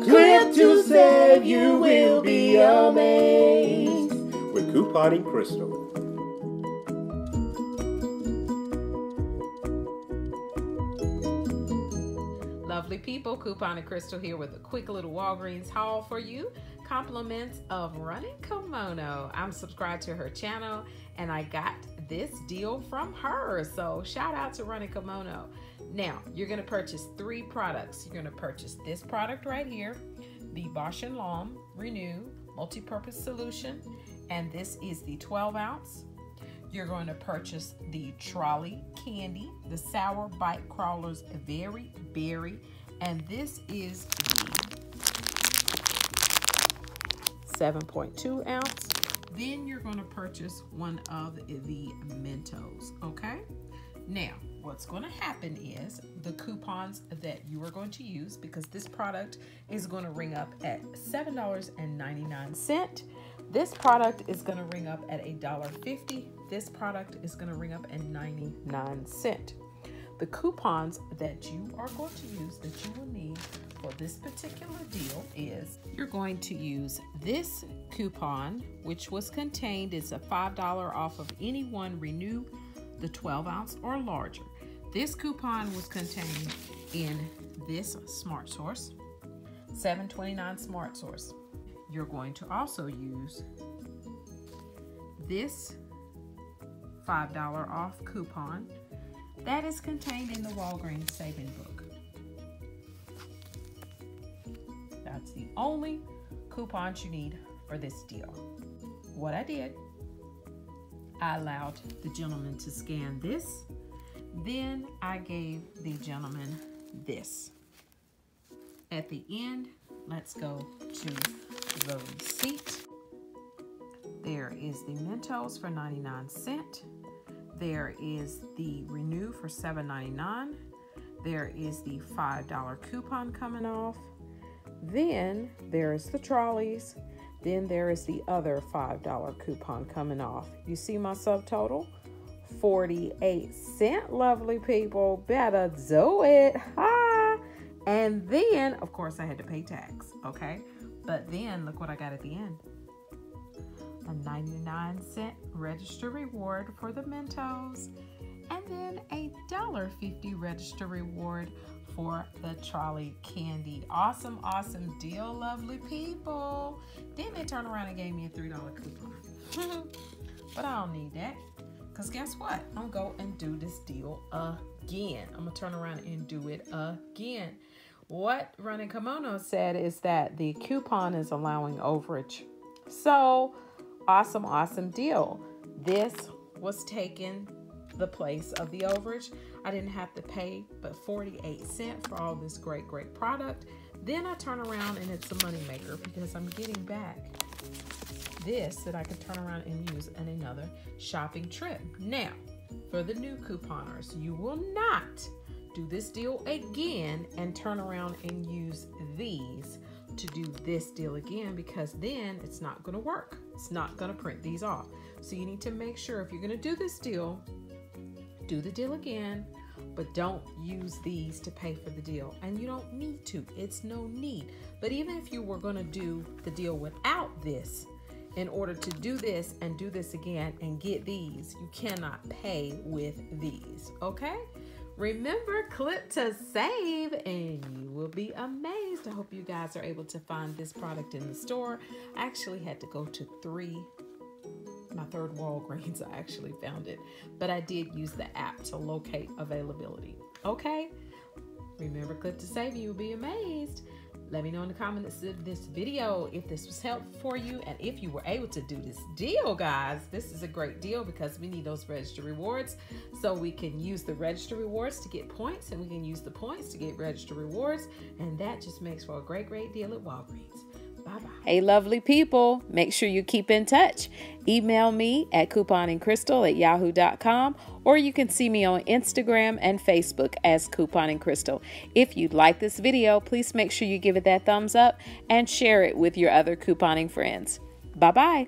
Clip to save, you will be amazed with Couponing Crystle. Lovely people, Couponing Crystle here with a quick little Walgreens haul for you. Compliments of Running Kimono. I'm subscribed to her channel and I got this deal from her. So shout out to Running Kimono. Now, you're going to purchase 3 products. You're going to purchase this product right here, the Bosch & Lomb Renew Multi-Purpose Solution, and this is the 12 ounce. You're going to purchase the Trolley Candy, the Sour Bite Crawlers Very Berry, and this is the 7.2 ounce. Then you're going to purchase one of the Mentos, okay? Now, what's going to happen is the coupons that you are going to use, because this product is going to ring up at $7.99. This product is going to ring up at $1.50. This product is going to ring up at 99 cents. The coupons that you are going to use, that you will need for this particular deal, is you're going to use this coupon, which was contained, it's a $5 off of any one Renew, the 12 ounce or larger. This coupon was contained in this Smart Source, $7.29 Smart Source. You're going to also use this $5 off coupon that is contained in the Walgreens Saving Book. That's the only coupons you need for this deal. What I did, I allowed the gentleman to scan this. Then I gave the gentleman this. At the end, let's go to the receipt. There is the Mentos for 99 cents. There is the Renew for $7.99. There is the $5 coupon coming off. Then there's the trolleys. Then there is the other $5 coupon coming off. You see my subtotal? 48 cents, lovely people. Better do it. Ha! And then, of course, I had to pay tax, okay? But then, look what I got at the end. A 99 cent register reward for the Mentos. And then a $1.50 register reward for the Trolley Candy. Awesome, awesome deal, lovely people. Then they turned around and gave me a $3 coupon. But I don't need that, because guess what? I'm going to go and do this deal again. I'm going to turn around and do it again. What Running Kimono said is that the coupon is allowing overage. So, awesome, awesome deal. This was taking the place of the overage. I didn't have to pay but 48 cents for all this great, great product. Then I turn around and it's a moneymaker, because I'm getting back this that I can turn around and use in another shopping trip. Now, for the new couponers, you will not do this deal again and turn around and use these to do this deal again, because then it's not going to work. It's not going to print these off. So you need to make sure, if you're going to do this deal, do the deal again, but don't use these to pay for the deal. And you don't need to. It's no need. But even if you were going to do the deal without this, in order to do this and do this again and get these, you cannot pay with these, okay? Remember, clip to save and you will be amazed. I hope you guys are able to find this product in the store. I actually had to go to my third Walgreens. I actually found it, but I did use the app to locate availability, okay? Remember, clip to save and you'll be amazed. Let me know in the comments of this video if this was helpful for you and if you were able to do this deal, guys. This is a great deal because we need those register rewards, so we can use the register rewards to get points, and we can use the points to get register rewards, and that just makes for a great, great deal at Walgreens. Bye-bye. Hey, lovely people, make sure you keep in touch. Email me at couponingcrystle@yahoo.com, or you can see me on Instagram and Facebook as Couponing Crystle. If you like this video, please make sure you give it that thumbs up and share it with your other couponing friends. Bye-bye.